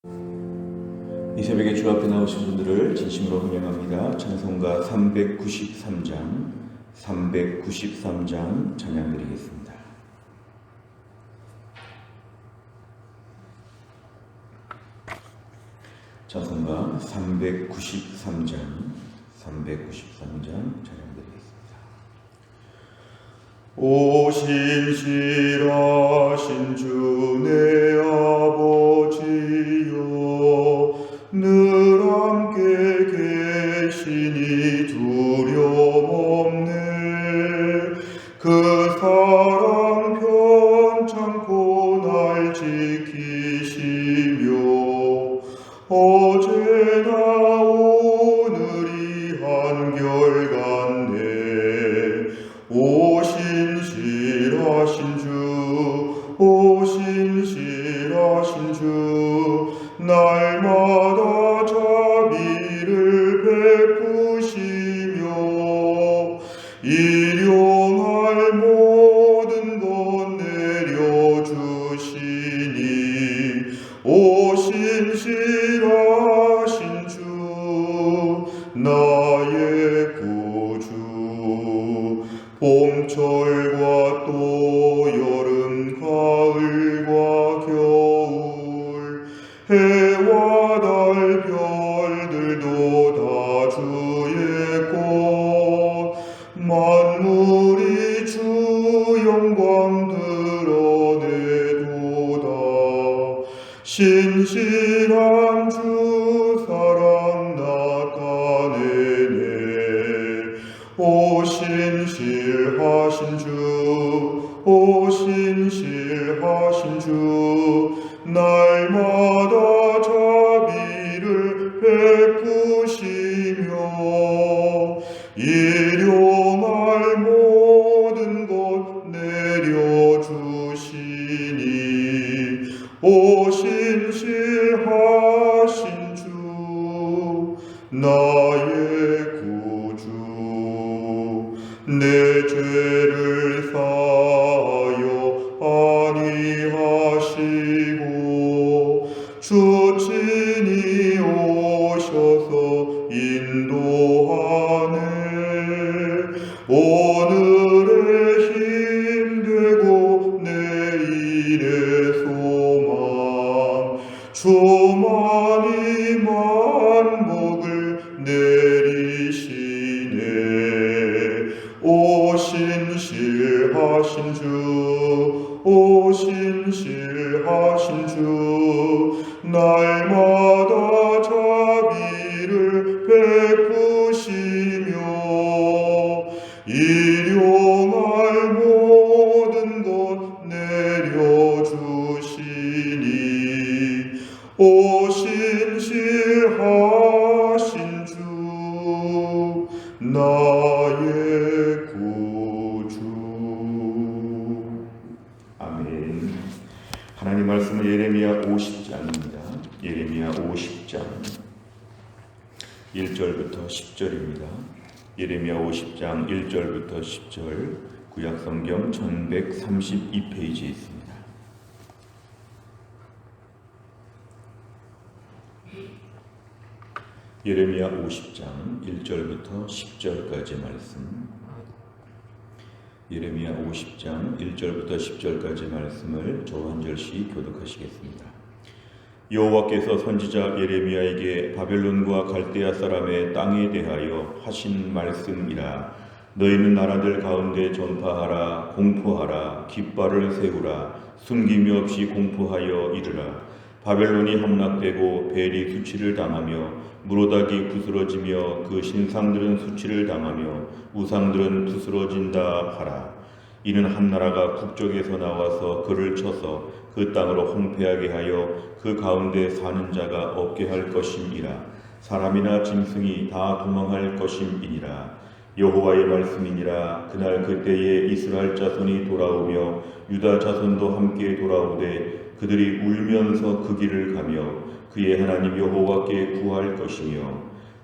이 새벽에 주 앞에 나오신 분들을 진심으로 환영합니다. 찬송가 393장 찬양드리겠습니다. 찬송가 393장 찬양드리겠습니다. 오 신실하신 주 내 아버지여, 늘 함께 계시니 두려움 없네. 그 사랑 편찮고 날 지키시며 어제나 오늘이 한결같네. 오 신실하신 주, 오 신실하신 주, 날마다 자비를 베푸시며 일용할 모든 것 내려주시니, 오 신실하신 주, 나의 구주. 봄철과 또 여름, 가을과 겨울, 해와 달 별들도 다 주의 것, 만물이 주 영광 드러내도다. 신실한 주 사랑 나타내네. 오 신실하신 주, 오 신실하신 주, 날마다 자비를 베푸시며 일용할 모든 것 내려주시니, 오 신실하신 주, 나의 구주. 내 죄를 사하여 아니하시고 주 친히 오셔서 인도하네. 오늘의 힘되고 내일의 소망, 주만이 만복을 내리시네. 오 신실하신 주, 오 신실하신 주, 날마다 자비를 베푸시며 일용할 모든 것 내려주시니, 오 신실하신 주, 나의 구주. 아멘. 하나님 말씀은 예레미야 50장입니다. 예레미야 50장 1절부터 10절입니다. 예레미야 50장 1절부터 10절, 구약성경 1132페이지에 있습니다. 예레미야 50장 1절부터 10절까지 말씀, 예레미야 50장 1절부터 10절까지 말씀을 저 한 절씩 교독하시겠습니다. 여호와께서 선지자 예레미야에게 바벨론과 갈대아 사람의 땅에 대하여 하신 말씀이라. 너희는 나라들 가운데 전파하라, 공포하라, 깃발을 세우라, 숨김이 없이 공포하여 이르라. 바벨론이 함락되고 벨이 수치를 당하며 무로닥이 부스러지며 그 신상들은 수치를 당하며 우상들은 부스러진다 하라. 이는 한 나라가 북쪽에서 나와서 그를 쳐서 그 땅으로 황폐하게 하여 그 가운데 사는 자가 없게 할 것임이라. 사람이나 짐승이 다 도망할 것임이니라. 여호와의 말씀이니라. 그날 그때에 이스라엘 자손이 돌아오며 유다 자손도 함께 돌아오되 그들이 울면서 그 길을 가며 그의 하나님 여호와께 구할 것이며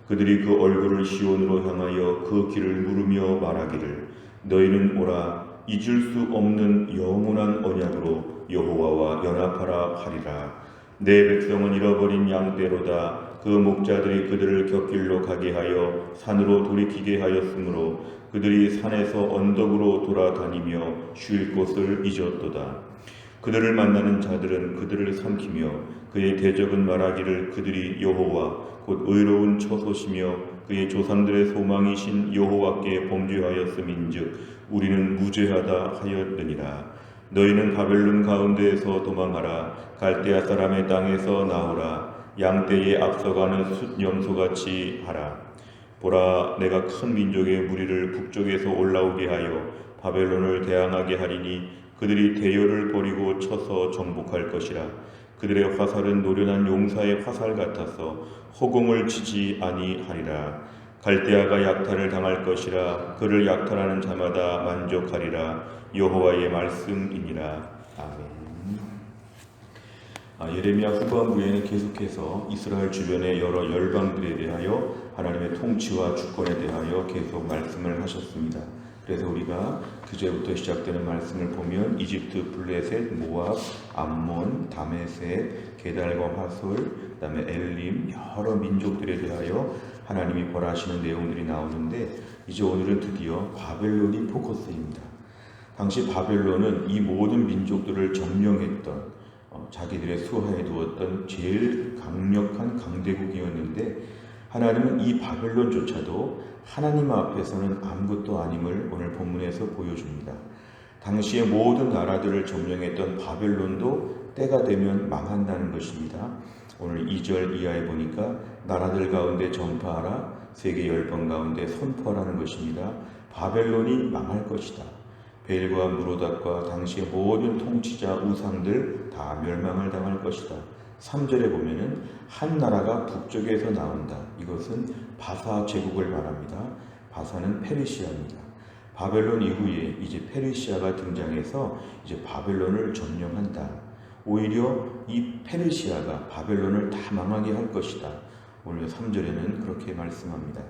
그들이 그 얼굴을 시온으로 향하여 그 길을 물으며 말하기를 너희는 오라 잊을 수 없는 영원한 언약으로 여호와와 연합하라 하리라. 내 백성은 잃어버린 양떼로다. 그 목자들이 그들을 곁길로 가게 하여 산으로 돌이키게 하였으므로 그들이 산에서 언덕으로 돌아다니며 쉴 곳을 잊었도다. 그들을 만나는 자들은 그들을 삼키며 그의 대적은 말하기를 그들이 여호와 곧 의로운 처소시며 그의 조상들의 소망이신 여호와께 범죄하였음인즉 우리는 무죄하다 하였느니라. 너희는 바벨론 가운데에서 도망하라. 갈대아 사람의 땅에서 나오라. 양떼에 앞서가는 숫염소같이 하라. 보라, 내가 큰 민족의 무리를 북쪽에서 올라오게 하여 바벨론을 대항하게 하리니 그들이 대열을 버리고 쳐서 정복할 것이라. 그들의 화살은 노련한 용사의 화살 같아서 허공을 치지 아니하리라. 갈대아가 약탈을 당할 것이라. 그를 약탈하는 자마다 만족하리라. 여호와의 말씀이니라. 아멘. 예레미야 후반부에는 계속해서 이스라엘 주변의 여러 열방들에 대하여 하나님의 통치와 주권에 대하여 계속 말씀을 하셨습니다. 그래서 우리가 그제부터 시작되는 말씀을 보면 이집트, 블레셋, 모압, 암몬, 다메섹, 게달과 화솔, 그 다음에 엘림, 여러 민족들에 대하여 하나님이 벌하시는 내용들이 나오는데 이제 오늘은 드디어 바벨론이 포커스입니다. 당시 바벨론은 이 모든 민족들을 점령했던 자기들의 수하에 두었던 제일 강력한 강대국이었는데 하나님은 이 바벨론조차도 하나님 앞에서는 아무것도 아님을 오늘 본문에서 보여줍니다. 당시의 모든 나라들을 점령했던 바벨론도 때가 되면 망한다는 것입니다. 오늘 2절 이하에 보니까 나라들 가운데 전파하라, 세계 열방 가운데 선포하라는 것입니다. 바벨론이 망할 것이다. 벨과 무로닥과 당시의 모든 통치자 우상들 다 멸망을 당할 것이다. 3절에 보면은 한 나라가 북쪽에서 나온다. 이것은 바사 제국을 말합니다. 바사는 페르시아입니다. 바벨론 이후에 이제 페르시아가 등장해서 이제 바벨론을 점령한다. 오히려 이 페르시아가 바벨론을 다 망하게 할 것이다. 오늘 3절에는 그렇게 말씀합니다.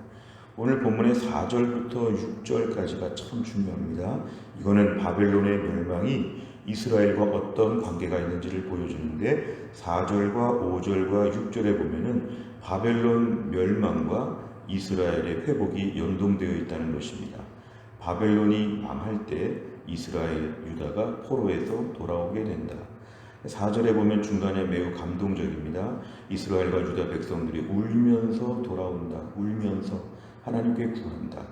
오늘 본문의 4절부터 6절까지가 참 중요합니다. 이거는 바벨론의 멸망이 이스라엘과 어떤 관계가 있는지를 보여주는데 4절과 5절과 6절에 보면은 바벨론 멸망과 이스라엘의 회복이 연동되어 있다는 것입니다. 바벨론이 망할 때 이스라엘, 유다가 포로에서 돌아오게 된다. 4절에 보면 중간에 매우 감동적입니다. 이스라엘과 유다 백성들이 울면서 돌아온다. 울면서 하나님께 구한다.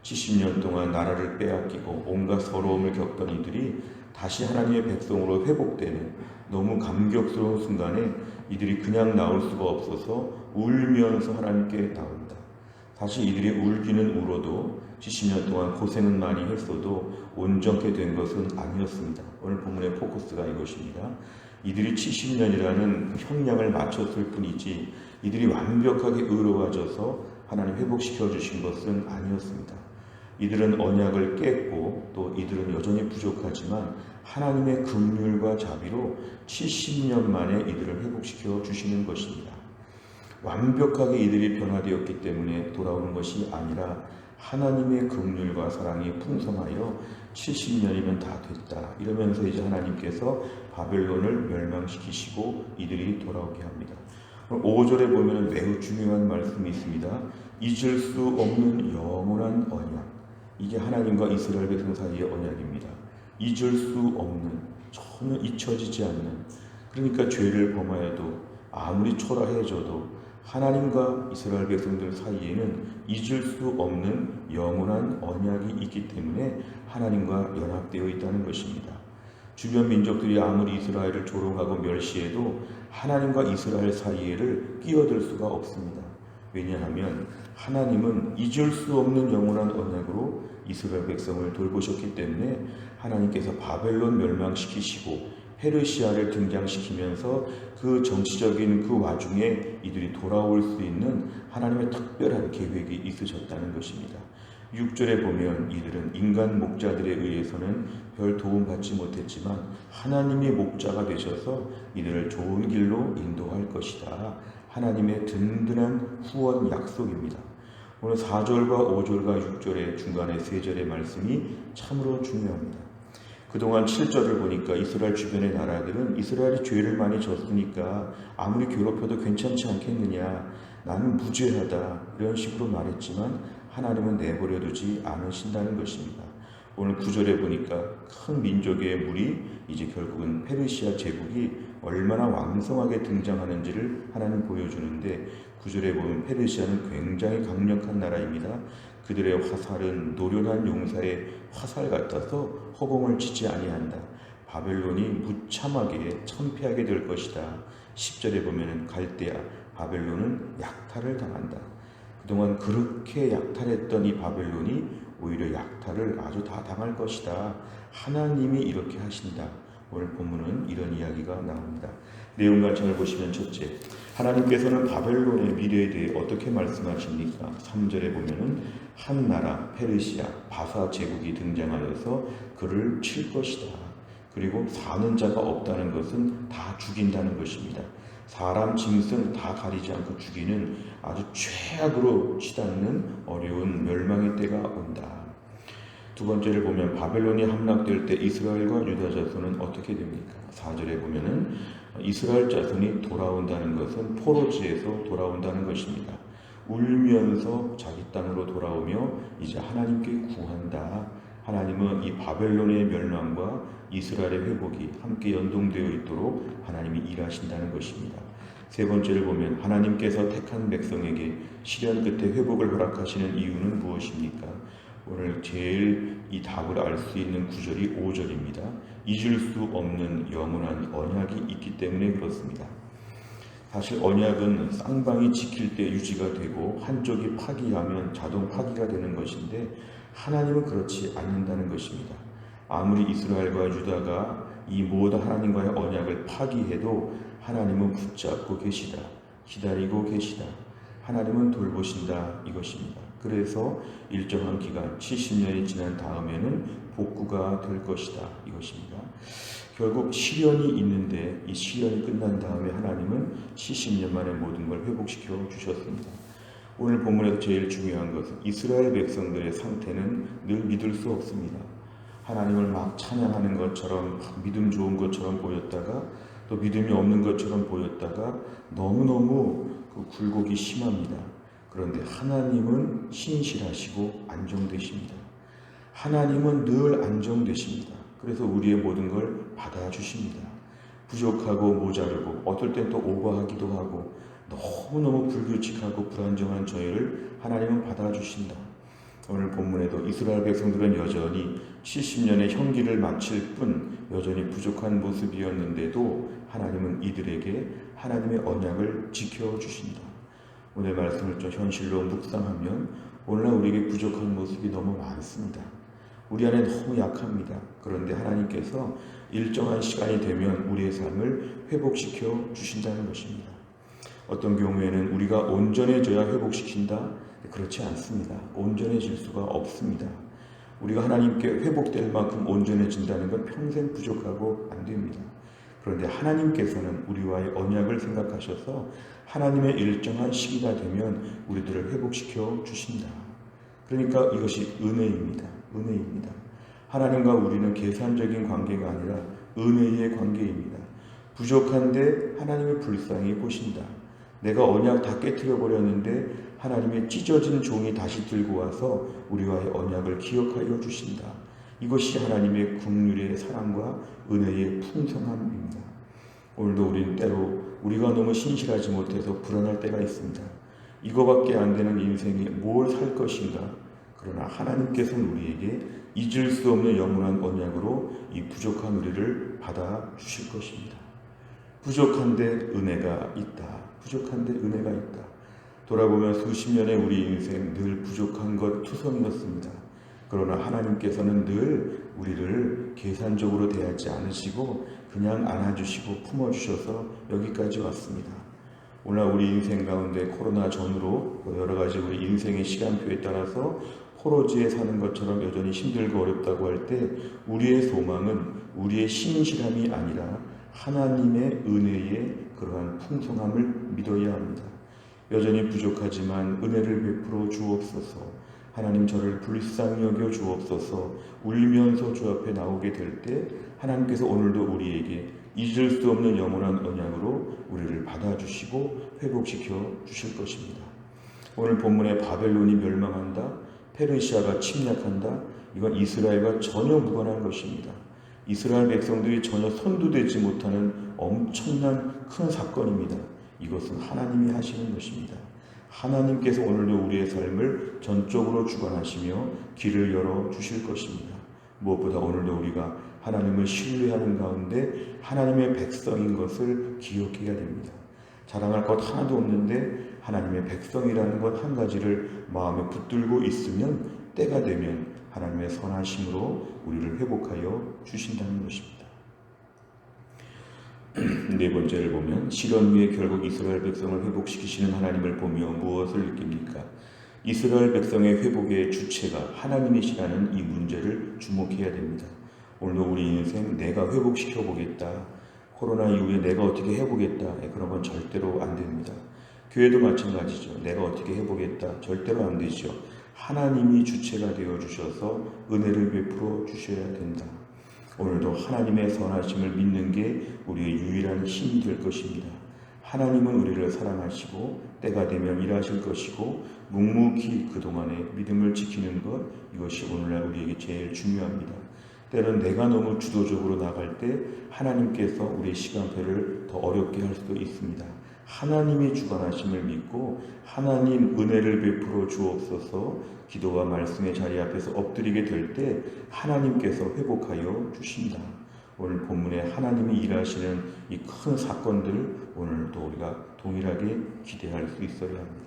70년 동안 나라를 빼앗기고 온갖 서러움을 겪던 이들이 다시 하나님의 백성으로 회복되는 너무 감격스러운 순간에 이들이 그냥 나올 수가 없어서 울면서 하나님께 나온다. 사실 이들이 울기는 울어도 70년 동안 고생은 많이 했어도 온전케 된 것은 아니었습니다. 오늘 본문의 포커스가 이것입니다. 이들이 70년이라는 형량을 맞췄을 뿐이지 이들이 완벽하게 의로워져서 하나님 회복시켜 주신 것은 아니었습니다. 이들은 언약을 깼고 또 이들은 여전히 부족하지만 하나님의 긍휼과 자비로 70년 만에 이들을 회복시켜 주시는 것입니다. 완벽하게 이들이 변화되었기 때문에 돌아오는 것이 아니라 하나님의 긍휼과 사랑이 풍성하여 70년이면 다 됐다. 이러면서 이제 하나님께서 바벨론을 멸망시키시고 이들이 돌아오게 합니다. 5절에 보면 매우 중요한 말씀이 있습니다. 잊을 수 없는 영원한 언약. 이게 하나님과 이스라엘 백성 사이의 언약입니다. 잊을 수 없는, 전혀 잊혀지지 않는, 그러니까 죄를 범하여도 아무리 초라해져도 하나님과 이스라엘 백성들 사이에는 잊을 수 없는 영원한 언약이 있기 때문에 하나님과 연합되어 있다는 것입니다. 주변 민족들이 아무리 이스라엘을 조롱하고 멸시해도 하나님과 이스라엘 사이에를 끼어들 수가 없습니다. 왜냐하면 하나님은 잊을 수 없는 영원한 언약으로 이스라엘 백성을 돌보셨기 때문에 하나님께서 바벨론 멸망시키시고 페르시아를 등장시키면서 그 정치적인 그 와중에 이들이 돌아올 수 있는 하나님의 특별한 계획이 있으셨다는 것입니다. 6절에 보면 이들은 인간 목자들에 의해서는 별 도움받지 못했지만 하나님의 목자가 되셔서 이들을 좋은 길로 인도할 것이다. 하나님의 든든한 후원 약속입니다. 오늘 4절과 5절과 6절의 중간에 3절의 말씀이 참으로 중요합니다. 그동안 7절을 보니까 이스라엘 주변의 나라들은 이스라엘이 죄를 많이 졌으니까 아무리 괴롭혀도 괜찮지 않겠느냐, 나는 무죄하다, 이런 식으로 말했지만 하나님은 내버려 두지 않으신다는 것입니다. 오늘 9절에 보니까 큰 민족의 물이 이제 결국은 페르시아 제국이 얼마나 왕성하게 등장하는지를 하나님 보여주는데, 9절에 보면 페르시아는 굉장히 강력한 나라입니다. 그들의 화살은 노련한 용사의 화살 같아서 허공을 치지 아니한다. 바벨론이 무참하게 천패하게 될 것이다. 10절에 보면 갈대아 바벨론은 약탈을 당한다. 그동안 그렇게 약탈했던 이 바벨론이 오히려 약탈을 아주 다 당할 것이다. 하나님이 이렇게 하신다. 오늘 본문은 이런 이야기가 나옵니다. 내용을 잘 보시면, 첫째, 하나님께서는 바벨론의 미래에 대해 어떻게 말씀하십니까? 3절에 보면은 한 나라 페르시아 바사 제국이 등장하여서 그를 칠 것이다. 그리고 사는 자가 없다는 것은 다 죽인다는 것입니다. 사람 짐승 다 가리지 않고 죽이는 아주 최악으로 치닫는 어려운 멸망의 때가 온다. 두 번째를 보면 바벨론이 함락될 때 이스라엘과 유다 자손은 어떻게 됩니까? 4절에 보면은 이스라엘 자손이 돌아온다는 것은 포로지에서 돌아온다는 것입니다. 울면서 자기 땅으로 돌아오며 이제 하나님께 구한다. 하나님은 이 바벨론의 멸망과 이스라엘의 회복이 함께 연동되어 있도록 하나님이 일하신다는 것입니다. 세 번째를 보면 하나님께서 택한 백성에게 시련 끝에 회복을 허락하시는 이유는 무엇입니까? 오늘 제일 이 답을 알 수 있는 구절이 5절입니다. 잊을 수 없는 영원한 언약이 있기 때문에 그렇습니다. 사실 언약은 쌍방이 지킬 때 유지가 되고 한쪽이 파기하면 자동 파기가 되는 것인데, 하나님은 그렇지 않는다는 것입니다. 아무리 이스라엘과 유다가 이 모든 하나님과의 언약을 파기해도 하나님은 붙잡고 계시다, 기다리고 계시다, 하나님은 돌보신다, 이것입니다. 그래서 일정한 기간 70년이 지난 다음에는 복구가 될 것이다, 이것입니다. 결국 시련이 있는데 이 시련이 끝난 다음에 하나님은 70년 만에 모든 걸 회복시켜 주셨습니다. 오늘 본문에서 제일 중요한 것은 이스라엘 백성들의 상태는 늘 믿을 수 없습니다. 하나님을 막 찬양하는 것처럼 믿음 좋은 것처럼 보였다가 또 믿음이 없는 것처럼 보였다가 너무너무 그 굴곡이 심합니다. 그런데 하나님은 신실하시고 안정되십니다. 하나님은 늘 안정되십니다. 그래서 우리의 모든 걸 받아주십니다. 부족하고 모자르고 어떨 땐 또 오버하기도 하고 너무너무 불규칙하고 불안정한 저희를 하나님은 받아주신다. 오늘 본문에도 이스라엘 백성들은 여전히 70년의 형기를 마칠 뿐 여전히 부족한 모습이었는데도 하나님은 이들에게 하나님의 언약을 지켜주신다. 오늘 말씀을 좀 현실로 묵상하면 오늘날 우리에게 부족한 모습이 너무 많습니다. 우리 안에 너무 약합니다. 그런데 하나님께서 일정한 시간이 되면 우리의 삶을 회복시켜 주신다는 것입니다. 어떤 경우에는 우리가 온전해져야 회복시킨다? 그렇지 않습니다. 온전해질 수가 없습니다. 우리가 하나님께 회복될 만큼 온전해진다는 건 평생 부족하고 안 됩니다. 그런데 하나님께서는 우리와의 언약을 생각하셔서 하나님의 일정한 시기가 되면 우리들을 회복시켜 주신다. 그러니까 이것이 은혜입니다. 은혜입니다. 하나님과 우리는 계산적인 관계가 아니라 은혜의 관계입니다. 부족한데 하나님이 불쌍히 보신다. 내가 언약 다 깨트려 버렸는데 하나님의 찢어진 종이 다시 들고 와서 우리와의 언약을 기억하여 주신다. 이것이 하나님의 긍휼의 사랑과 은혜의 풍성함입니다. 오늘도 우리는 때로 우리가 너무 신실하지 못해서 불안할 때가 있습니다. 이거밖에 안 되는 인생에 뭘 살 것인가? 그러나 하나님께서는 우리에게 잊을 수 없는 영원한 언약으로 이 부족한 우리를 받아주실 것입니다. 부족한데 은혜가 있다. 부족한데 은혜가 있다. 돌아보면 수십 년의 우리 인생 늘 부족한 것 투성이었습니다. 그러나 하나님께서는 늘 우리를 계산적으로 대하지 않으시고 그냥 안아주시고 품어주셔서 여기까지 왔습니다. 오늘 우리 인생 가운데 코로나 전후로 여러 가지 우리 인생의 시간표에 따라서 포로지에 사는 것처럼 여전히 힘들고 어렵다고 할 때 우리의 소망은 우리의 신실함이 아니라 하나님의 은혜의 그러한 풍성함을 믿어야 합니다. 여전히 부족하지만 은혜를 베풀어 주옵소서. 하나님 저를 불쌍히 여겨 주옵소서. 울면서 주 앞에 나오게 될 때 하나님께서 오늘도 우리에게 잊을 수 없는 영원한 언약으로 우리를 받아주시고 회복시켜 주실 것입니다. 오늘 본문에 바벨론이 멸망한다, 페르시아가 침략한다, 이건 이스라엘과 전혀 무관한 것입니다. 이스라엘 백성들이 전혀 선도되지 못하는 엄청난 큰 사건입니다. 이것은 하나님이 하시는 것입니다. 하나님께서 오늘도 우리의 삶을 전적으로 주관하시며 길을 열어 주실 것입니다. 무엇보다 오늘도 우리가 하나님을 신뢰하는 가운데 하나님의 백성인 것을 기억해야 됩니다. 자랑할 것 하나도 없는데 하나님의 백성이라는 것 한 가지를 마음에 붙들고 있으면 때가 되면 하나님의 선하심으로 우리를 회복하여 주신다는 것입니다. 네 번째를 보면 시련 후에 결국 이스라엘 백성을 회복시키시는 하나님을 보며 무엇을 느낍니까? 이스라엘 백성의 회복의 주체가 하나님이시라는 이 문제를 주목해야 됩니다. 오늘도 우리 인생 내가 회복시켜 보겠다, 코로나 이후에 내가 어떻게 해보겠다, 그런 건 절대로 안 됩니다. 교회도 마찬가지죠. 내가 어떻게 해보겠다, 절대로 안 되죠. 하나님이 주체가 되어 주셔서 은혜를 베풀어 주셔야 된다. 오늘도 하나님의 선하심을 믿는 게 우리의 유일한 힘이 될 것입니다. 하나님은 우리를 사랑하시고 때가 되면 일하실 것이고 묵묵히 그동안의 믿음을 지키는 것, 이것이 오늘날 우리에게 제일 중요합니다. 때는 내가 너무 주도적으로 나갈 때 하나님께서 우리의 시간표를 더 어렵게 할 수도 있습니다. 하나님이 주관하심을 믿고 하나님 은혜를 베풀어 주옵소서 기도와 말씀의 자리 앞에서 엎드리게 될 때 하나님께서 회복하여 주신다. 오늘 본문에 하나님이 일하시는 이 큰 사건들 오늘도 우리가 동일하게 기대할 수 있어야 합니다.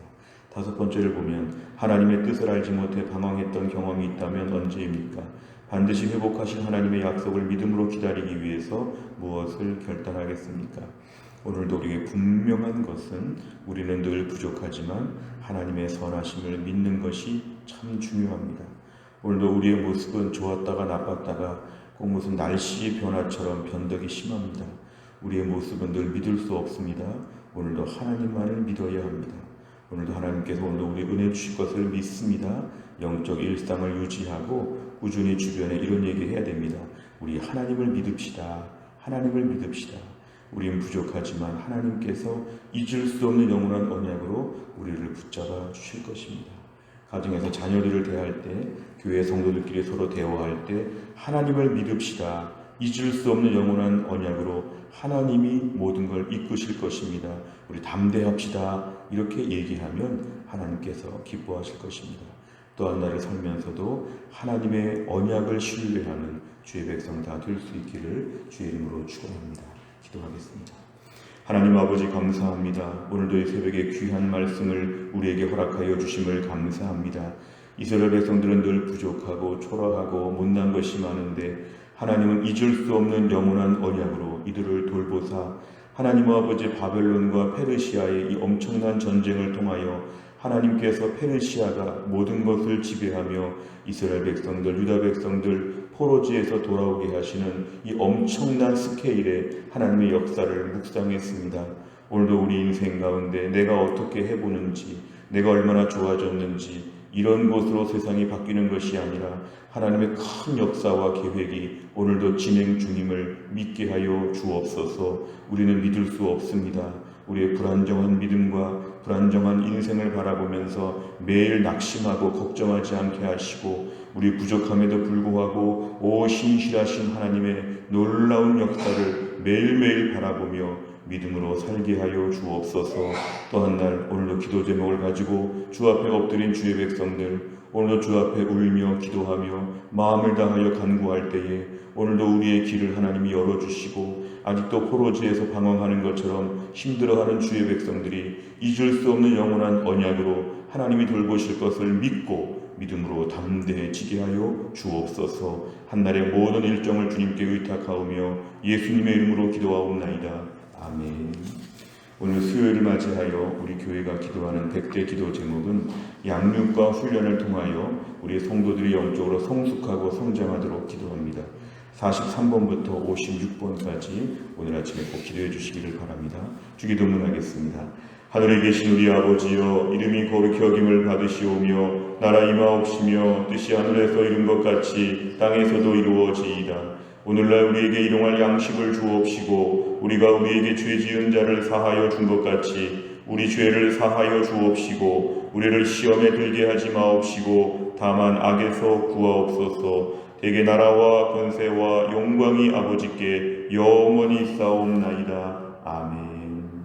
다섯 번째를 보면 하나님의 뜻을 알지 못해 방황했던 경험이 있다면 언제입니까? 반드시 회복하실 하나님의 약속을 믿음으로 기다리기 위해서 무엇을 결단하겠습니까? 오늘도 우리에게 분명한 것은 우리는 늘 부족하지만 하나님의 선하심을 믿는 것이 참 중요합니다. 오늘도 우리의 모습은 좋았다가 나빴다가 꼭 무슨 날씨 변화처럼 변덕이 심합니다. 우리의 모습은 늘 믿을 수 없습니다. 오늘도 하나님만을 믿어야 합니다. 오늘도 하나님께서 오늘도 우리 은혜 주실 것을 믿습니다. 영적 일상을 유지하고 꾸준히 주변에 이런 얘기 해야 됩니다. 우리 하나님을 믿읍시다. 하나님을 믿읍시다. 우리는 부족하지만 하나님께서 잊을 수 없는 영원한 언약으로 우리를 붙잡아 주실 것입니다. 가정에서 자녀들을 대할 때, 교회 성도들끼리 서로 대화할 때 하나님을 믿읍시다. 잊을 수 없는 영원한 언약으로 하나님이 모든 걸 이끄실 것입니다. 우리 담대합시다. 이렇게 얘기하면 하나님께서 기뻐하실 것입니다. 또한 나를 살면서도 하나님의 언약을 신뢰하는 주의 백성 다 될 수 있기를 주의 이름으로 축원합니다. 기도하겠습니다. 하나님 아버지 감사합니다. 오늘도 이 새벽에 귀한 말씀을 우리에게 허락하여 주심을 감사합니다. 이스라엘 백성들은 늘 부족하고 초라하고 못난 것이 많은데 하나님은 잊을 수 없는 영원한 언약으로 이들을 돌보사 하나님 아버지 바벨론과 페르시아의 이 엄청난 전쟁을 통하여 하나님께서 페르시아가 모든 것을 지배하며 이스라엘 백성들, 유다 백성들 포로지에서 돌아오게 하시는 이 엄청난 스케일의 하나님의 역사를 묵상했습니다. 오늘도 우리 인생 가운데 내가 어떻게 해보는지, 내가 얼마나 좋아졌는지 이런 것으로 세상이 바뀌는 것이 아니라 하나님의 큰 역사와 계획이 오늘도 진행 중임을 믿게 하여 주옵소서. 우리는 믿을 수 없습니다. 우리의 불안정한 믿음과 불안정한 인생을 바라보면서 매일 낙심하고 걱정하지 않게 하시고 우리 부족함에도 불구하고 오 신실하신 하나님의 놀라운 역사를 매일매일 바라보며 믿음으로 살게 하여 주옵소서. 또한 날 오늘도 기도 제목을 가지고 주 앞에 엎드린 주의 백성들 오늘도 주 앞에 울며 기도하며 마음을 다하여 간구할 때에 오늘도 우리의 길을 하나님이 열어주시고 아직도 포로지에서 방황하는 것처럼 힘들어하는 주의 백성들이 잊을 수 없는 영원한 언약으로 하나님이 돌보실 것을 믿고 믿음으로 담대해지게 하여 주옵소서. 한날의 모든 일정을 주님께 의탁하오며 예수님의 이름으로 기도하옵나이다. 아멘. 오늘 수요일을 맞이하여 우리 교회가 기도하는 100대 기도 제목은 양육과 훈련을 통하여 우리 성도들이 영적으로 성숙하고 성장하도록 기도합니다. 43번부터 56번까지 오늘 아침에 꼭 기도해 주시기를 바랍니다. 주기도문 하겠습니다. 하늘에 계신 우리 아버지여, 이름이 거룩히 여김을 받으시오며 나라 임하옵시며 뜻이 하늘에서 이룬 것 같이 땅에서도 이루어지이다. 오늘날 우리에게 일용할 양식을 주옵시고 우리가 우리에게 죄 지은 자를 사하여 준 것 같이 우리 죄를 사하여 주옵시고 우리를 시험에 들게 하지 마옵시고 다만 악에서 구하옵소서. 대개 나라와 권세와 영광이 아버지께 영원히 있사옵나이다. 아멘.